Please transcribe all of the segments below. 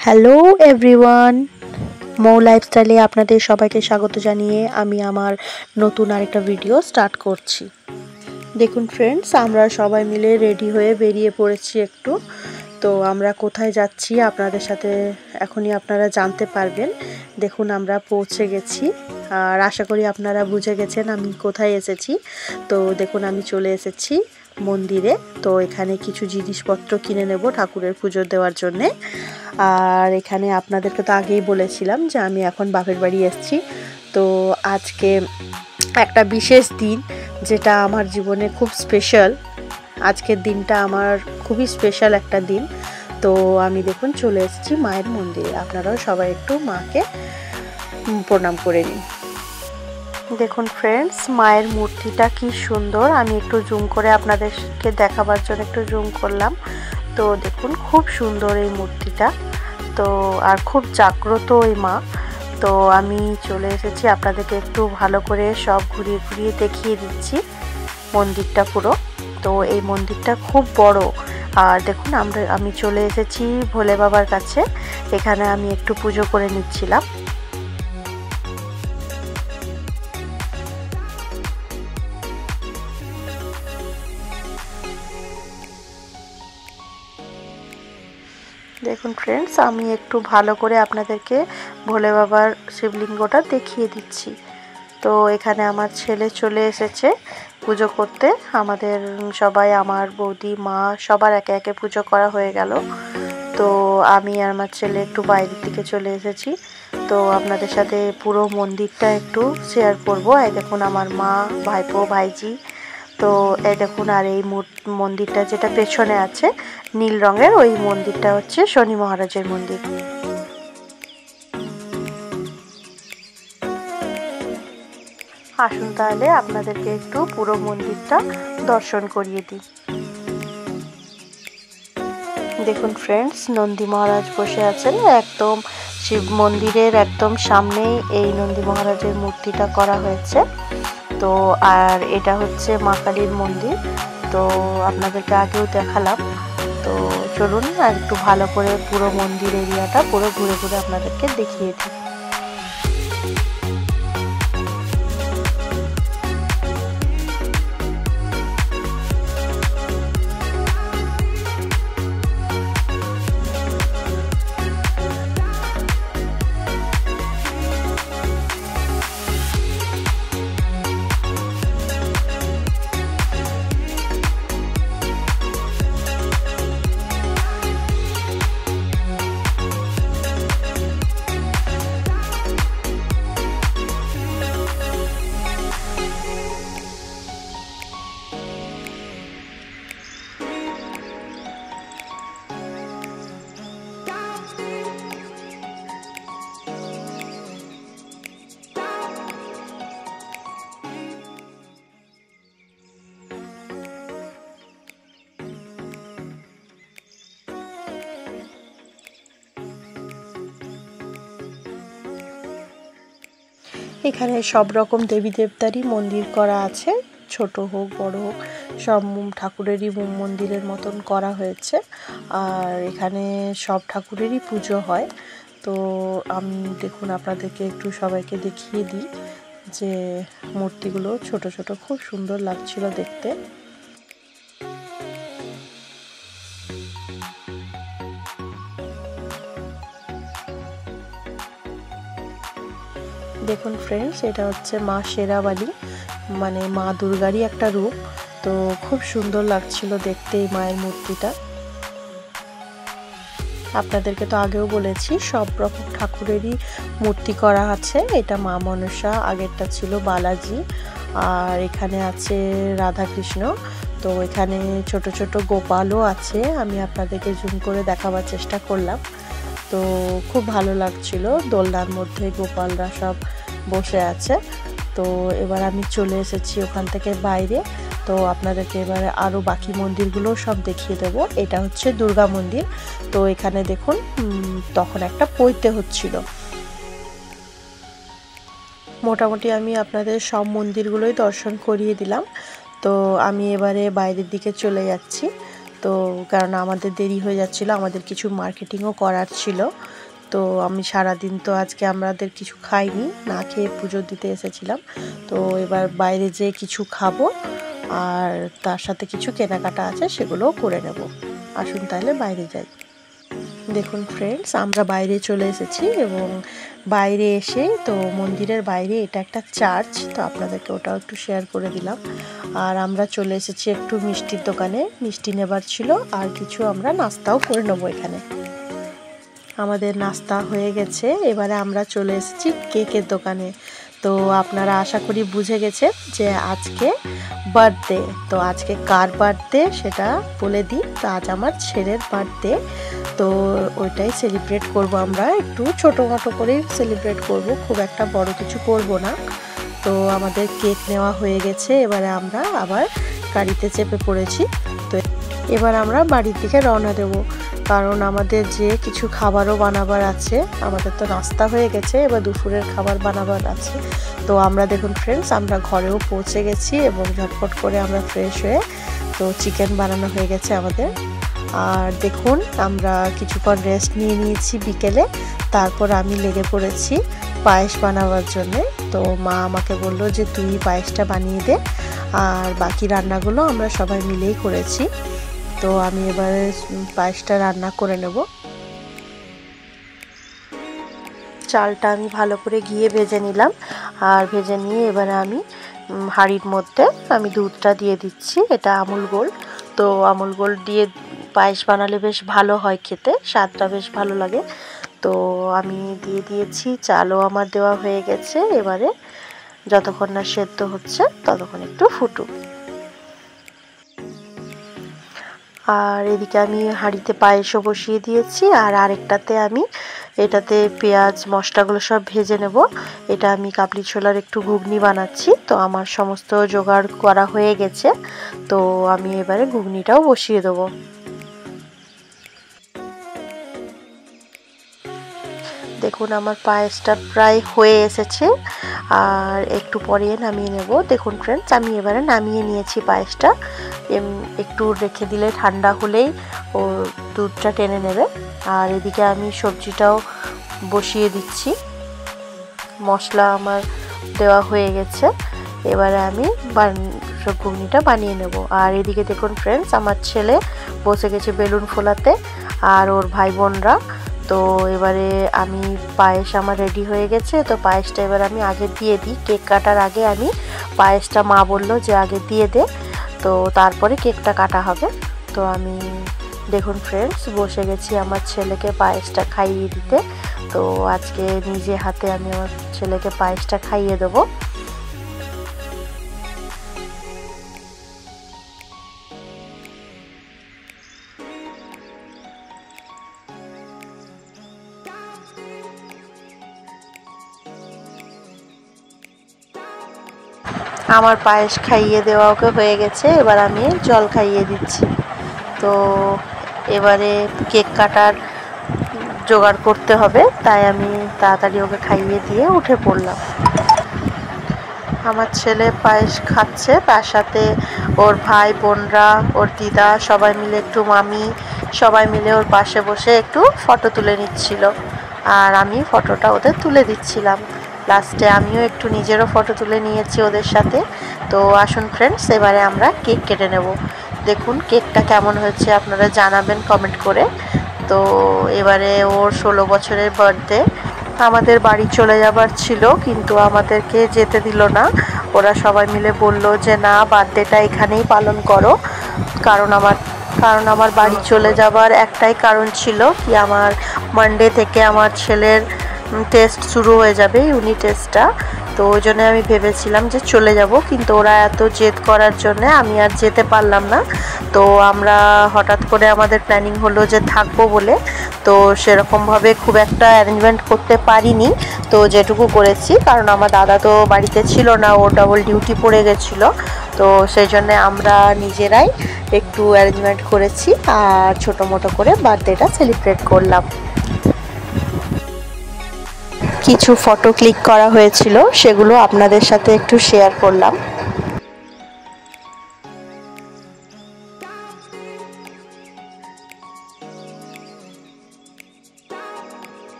Hello everyone, মৌ লাইফস্টাইলে আপনাদের সবাইকে স্বাগত জানিয়ে আমি আমার নতুন আরেকটা ভিডিও স্টার্ট করছি। দেখুন ফ্রেন্ডস, আমরা সবাই মিলে রেডি হয়ে বেরিয়ে পড়েছি একটু। তো আমরা কোথায় যাচ্ছি আপনাদের সাথে এখনই আপনারা জানতে পারবেন। দেখুন আমরা পৌঁছে গেছি, আর আশা করি আপনারা বুঝে গেছেন আমি কোথায় এসেছি। তো দেখুন আমি চলে এসেছি মন্দিরে। তো এখানে কিছু জিনিসপত্র কিনে নেব ঠাকুরের পুজো দেওয়ার জন্যে। আর এখানে আপনাদেরকে তো আগেই বলেছিলাম যে আমি এখন বাপের বাড়ি এসেছি। তো আজকে একটা বিশেষ দিন, যেটা আমার জীবনে খুব স্পেশাল। আজকের দিনটা আমার খুবই স্পেশাল একটা দিন। তো আমি দেখুন চলে এসেছি মায়ের মন্দিরে। আপনারাও সবাই একটু মাকে প্রণাম করে নিন। দেখুন ফ্রেন্ডস, মায়ের মূর্তিটা কি সুন্দর। আমি একটু জুম করে আপনাদেরকে দেখাবার জন্য একটু জুম করলাম। তো দেখুন খুব সুন্দর এই মূর্তিটা। তো আর খুব জাগ্রত ওই মা। তো আমি চলে এসেছি, আপনাদেরকে একটু ভালো করে সব ঘুরিয়ে ঘুরিয়ে দেখিয়ে দিচ্ছি মন্দিরটা পুরো। তো এই মন্দিরটা খুব বড়। আর দেখুন আমি চলে এসেছি ভোলে বাবার কাছে। এখানে আমি একটু পুজো করে নিচ্ছিলাম। দেখুন ফ্রেন্ডস, আমি একটু ভালো করে আপনাদেরকে ভোলে বাবার শিবলিঙ্গটা দেখিয়ে দিচ্ছি। তো এখানে আমার ছেলে চলে এসেছে পুজো করতে। আমাদের সবাই, আমার বৌদি, মা, সবার একে একে পুজো করা হয়ে গেল। তো আমি আর আমার ছেলে একটু বাইরের দিকে চলে এসেছি। তো আপনাদের সাথে পুরো মন্দিরটা একটু শেয়ার করব। এই দেখুন আমার মা, ভাইপো, ভাইজি। তো এই দেখুন, আর এই মন্দিরটা যেটা পেছনে আছে নীল রঙের, ওই মন্দিরটা হচ্ছে শনি মহারাজের মন্দির। আসুন তাহলে আপনাদেরকে একটু পুরো মন্দিরটা দর্শন করিয়ে দিই। দেখুন ফ্রেন্ডস, নন্দী মহারাজ বসে আছেন একদম শিব মন্দিরের একদম সামনেই এই নন্দী মহারাজের মূর্তিটা করা হয়েছে। তো আর এটা হচ্ছে মা কালীর মন্দির। তো আপনাদেরকে আগেও দেখালাম। তো চলুন আর একটু ভালো করে পুরো মন্দির এরিয়াটা পুরো ঘুরে ঘুরে আপনাদেরকে দেখিয়ে দিই। এখানে সব রকম দেবী দেবতারই মন্দির করা আছে, ছোট হোক বড় হোক, সব ঠাকুরেরই মন্দিরের মতন করা হয়েছে। আর এখানে সব ঠাকুরেরই পুজো হয়। তো আমি দেখুন আপনাদেরকে একটু সবাইকে দেখিয়ে দিই যে মূর্তিগুলো ছোট ছোট খুব সুন্দর লাগছিল দেখতে। দেখুন ফ্রেন্ডস, এটা হচ্ছে মা শেরাবালি, মানে মা দুর্গারই একটা রূপ। তো খুব সুন্দর লাগছিল দেখতে এই মায়ের মূর্তিটা। আপনাদেরকে তো আগেও বলেছি সব রকম ঠাকুরেরই মূর্তি করা আছে। এটা মা মনসা, আগেরটা ছিল বালাজি, আর এখানে আছে রাধাকৃষ্ণ। তো এখানে ছোট ছোট গোপালও আছে। আমি আপনাদেরকে জুম করে দেখাবার চেষ্টা করলাম। তো খুব ভালো লাগছিল, দোলনার মধ্যে গোপালরা সব বসে আছে। তো এবার আমি চলে এসেছি ওখান থেকে বাইরে। তো আপনাদেরকে এবারে আরও বাকি মন্দিরগুলো সব দেখিয়ে দেব। এটা হচ্ছে দুর্গা মন্দির। তো এখানে দেখুন তখন একটা পৈতে হচ্ছিল। মোটামুটি আমি আপনাদের সব মন্দিরগুলোই দর্শন করিয়ে দিলাম। তো আমি এবারে বাইরের দিকে চলে যাচ্ছি। তো কারণ আমাদের দেরি হয়ে যাচ্ছিলো, আমাদের কিছু মার্কেটিংও করার ছিল। তো আমি সারাদিন তো আজকে আমাদের কিছু খাইনি, না খেয়ে পুজো দিতে এসেছিলাম। তো এবার বাইরে যেয়ে কিছু খাবো আর তার সাথে কিছু কেনাকাটা আছে সেগুলোও করে নেব। আসুন তাহলে বাইরে যাই। দেখুন ফ্রেন্ডস, আমরা বাইরে চলে এসেছি এবং বাইরে এসে তো মন্দিরের বাইরে এটা একটা চার্চ, তো আপনাদেরকে ওটাও একটু শেয়ার করে দিলাম। আর আমরা চলে এসেছি একটু মিষ্টির দোকানে, মিষ্টি নেবার ছিল আর কিছু আমরা নাস্তাও করে নেবো এখানে। আমাদের নাস্তা হয়ে গেছে, এবারে আমরা চলে এসেছি কেকের দোকানে। তো আপনারা আশা করি বুঝে গেছেন যে আজকে বার্থডে। তো আজকে কার বার্থডে সেটা বলে দিই। তো আজ আমার ছেলের বার্থডে, তো ওইটাই সেলিব্রেট করব। আমরা একটু ছোটোখাটো করেই সেলিব্রেট করব, খুব একটা বড় কিছু করব না। তো আমাদের কেক নেওয়া হয়ে গেছে, এবারে আমরা আবার গাড়িতে চেপে পড়েছি। তো এবার আমরা বাড়ির দিকে রওনা দেব, কারণ আমাদের যে কিছু খাবারও বানাবার আছে। আমাদের তো নাস্তা হয়ে গেছে, এবার দুপুরের খাবার বানাবার আছে। তো আমরা দেখুন ফ্রেন্ডস, আমরা ঘরেও পৌঁছে গেছি এবং ঝটপট করে আমরা ফ্রেশ হয়ে তো চিকেন বানানো হয়ে গেছে আমাদের। আর দেখুন আমরা কিছুক্ষণ রেস্ট নিয়ে নিয়েছি বিকেলে, তারপর আমি লেগে পড়েছি পায়েস বানাবার জন্যে। তো মা আমাকে বললো যে তুই পায়েসটা বানিয়ে দে, আর বাকি রান্নাগুলো আমরা সবাই মিলেই করেছি। তো আমি এবারে পায়েসটা রান্না করে নেব। চালটা আমি ভালো করে ঘিয়ে ভেজে নিলাম, আর ভেজে নিয়ে এবারে আমি হাঁড়ির মধ্যে আমি দুধটা দিয়ে দিচ্ছি। এটা আমুল গোল্ড, তো আমুল গোল্ড দিয়ে পায়েস বানালে বেশ ভালো হয় খেতে, স্বাদটা বেশ ভালো লাগে। তো আমি দিয়ে দিয়েছি, চালও আমার দেওয়া হয়ে গেছে। এবারে যতক্ষণ না সেদ্ধ হচ্ছে ততক্ষণ একটু ফুটুক। আর এদিকে আমি হাঁড়িতে পায়েসও বসিয়ে দিয়েছি, আর আরেকটাতে আমি এটাতে পেঁয়াজ মশলাগুলো সব ভেজে নেব। এটা আমি কাবলি ছোলার একটু ঘুগনি বানাচ্ছি। তো আমার সমস্ত জোগাড় করা হয়ে গেছে, তো আমি এবারে ঘুগনিটাও বসিয়ে দেবো। দেখুন আমার পায়েসটা প্রায় হয়ে এসেছে, আর একটু পরে নামিয়ে নেব। দেখুন ফ্রেন্ডস, আমি এবারে নামিয়ে নিয়েছি পায়েসটা। একটু রেখে দিলে ঠান্ডা হলেই ও দুধটা টেনে নেবে। আর এদিকে আমি সবজিটাও বসিয়ে দিচ্ছি, মশলা আমার দেওয়া হয়ে গেছে। এবারে আমি সব ঘুগনিটা বানিয়ে নেব। আর এদিকে দেখুন ফ্রেন্ডস, আমার ছেলে বসে গেছে বেলুন ফোলাতে, আর ওর ভাই বোনরা। তো এবারে আমি পায়েস আমার রেডি হয়ে গেছে। তো পায়েসটা এবার আমি আগে দিয়ে দিই, কেক কাটার আগে আমি পায়েসটা, মা বললো যে আগে দিয়ে দে, তো তারপরে কেকটা কাটা হবে। তো আমি দেখুন ফ্রেন্ডস বসে গেছি আমার ছেলেকে পায়েসটা খাইয়ে দিতে। তো আজকে নিজে হাতে আমি আমার ছেলেকে পায়েসটা খাইয়ে দেবো। আমার পায়েস খাইয়ে দেওয়া ওকে হয়ে গেছে, এবার আমি জল খাইয়ে দিচ্ছি। তো এবারে কেক কাটার জোগাড় করতে হবে, তাই আমি তাড়াতাড়ি ওকে খাইয়ে দিয়ে উঠে পড়লাম। আমার ছেলে পায়েস খাচ্ছে, তার সাথে ওর ভাই বোনরা, ওর দিদা সবাই মিলে, একটু মামি সবাই মিলে ওর পাশে বসে একটু ফটো তুলে নিচ্ছিল, আর আমি ফটোটা ওদের তুলে দিচ্ছিলাম। লাস্টে আমিও একটু নিজেরও ফটো তুলে নিয়েছি ওদের সাথে। তো আসুন ফ্রেন্ডস, এবারে আমরা কেক কেটে নেব। দেখুন কেকটা কেমন হয়েছে আপনারা জানাবেন কমেন্ট করে। তো এবারে ওর 16 বছরের বার্থডে। আমাদের বাড়ি চলে যাবার ছিল, কিন্তু আমাদেরকে যেতে দিল না। ওরা সবাই মিলে বলল যে না, বার্থডেটা এখানেই পালন করো। কারণ আমার বাড়ি চলে যাবার একটাই কারণ ছিল কি, আমার মানডে থেকে আমার ছেলের টেস্ট শুরু হয়ে যাবে, ইউনিট টেস্টটা। তো ওই জন্য আমি ভেবেছিলাম যে চলে যাব, কিন্তু ওরা এত জেদ করার জন্য আমি আর যেতে পারলাম না। তো আমরা হঠাৎ করে আমাদের প্ল্যানিং হলো যে থাকবো বলে, তো সেরকমভাবে খুব একটা অ্যারেঞ্জমেন্ট করতে পারিনি। তো যেটুকু করেছি, কারণ আমার দাদা তো বাড়িতে ছিল না, ও ডাবল ডিউটি পড়ে গেছিলো। তো সেই জন্যে আমরা নিজেরাই একটু অ্যারেঞ্জমেন্ট করেছি, আর ছোটো মোটো করে বার্থডেটা সেলিব্রেট করলাম। কিছু ফটো ক্লিক করা হয়েছিল, সেগুলো আপনাদের সাথে একটু শেয়ার করলাম।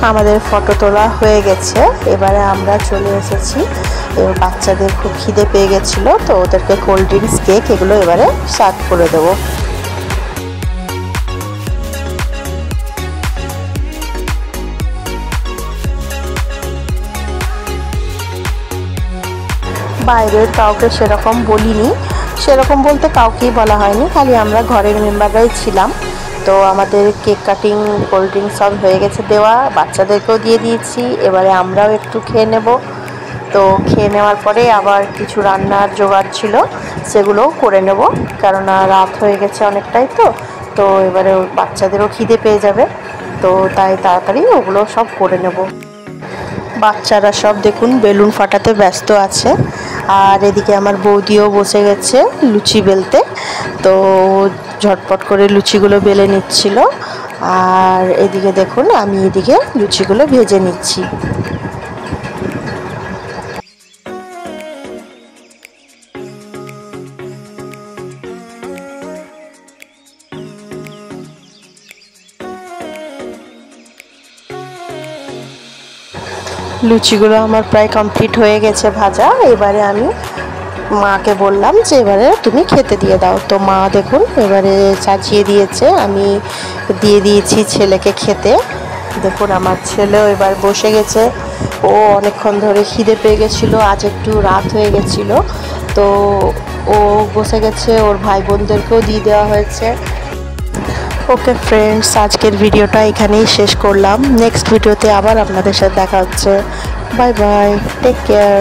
আমাদের ফটো তোলা হয়ে গেছে। এবারে আমরা চলে এসেছি, এবার বাচ্চাদের খুব খিদে পেয়ে গেছিলো, তো ওদেরকে কোল্ড ড্রিঙ্কস, কেক এগুলো এবারে সার্ভ করে দেবো। বাইরের কাউকে সেরকম বলিনি, সেরকম বলতে কাউকেই বলা হয়নি, খালি আমরা ঘরের মেম্বাররাই ছিলাম। তো আমাদের কেক কাটিং, কোল্ড ড্রিঙ্কস সব হয়ে গেছে দেওয়া, বাচ্চাদেরকেও দিয়ে দিয়েছি। এবারে আমরাও একটু খেয়ে নেব। তো খেয়ে নেওয়ার পরে আবার কিছু রান্নার জোগাড় ছিল, সেগুলোও করে নেব, কেননা রাত হয়ে গেছে অনেকটাই। তো এবারে বাচ্চাদেরও খিদে পেয়ে যাবে, তো তাই তাড়াতাড়ি ওগুলো সব করে নেব। বাচ্চারা সব দেখুন বেলুন ফাটাতে ব্যস্ত আছে, আর এদিকে আমার বৌদিও বসে গেছে লুচি বেলতে। তো ঝটপট করে লুচিগুলো বেলে নিচ্ছিল, আর এদিকে দেখুন আমি এদিকে লুচিগুলো ভেজে নিচ্ছি। লুচিগুলো আমার প্রায় কমপ্লিট হয়ে গেছে ভাজা। এবারে আমি মাকে বললাম যে এবারে তুমি খেতে দিয়ে দাও। তো মা দেখুন এবারে চাচিয়ে দিয়েছে, আমি দিয়ে দিয়েছি ছেলেকে খেতে। দেখুন আমার ছেলেও এবার বসে গেছে, ও অনেকক্ষণ ধরে খিদে পেয়ে গেছিলো, আজ একটু রাত হয়ে গেছিলো, তো ও বসে গেছে, ওর ভাই বোনদেরকেও দিয়ে দেওয়া হয়েছে। ওকে ফ্রেন্ডস, আজকের ভিডিওটা এখানেই শেষ করলাম। নেক্সট ভিডিওতে আবার আপনাদের সাথে দেখা হচ্ছে। Bye bye, take care.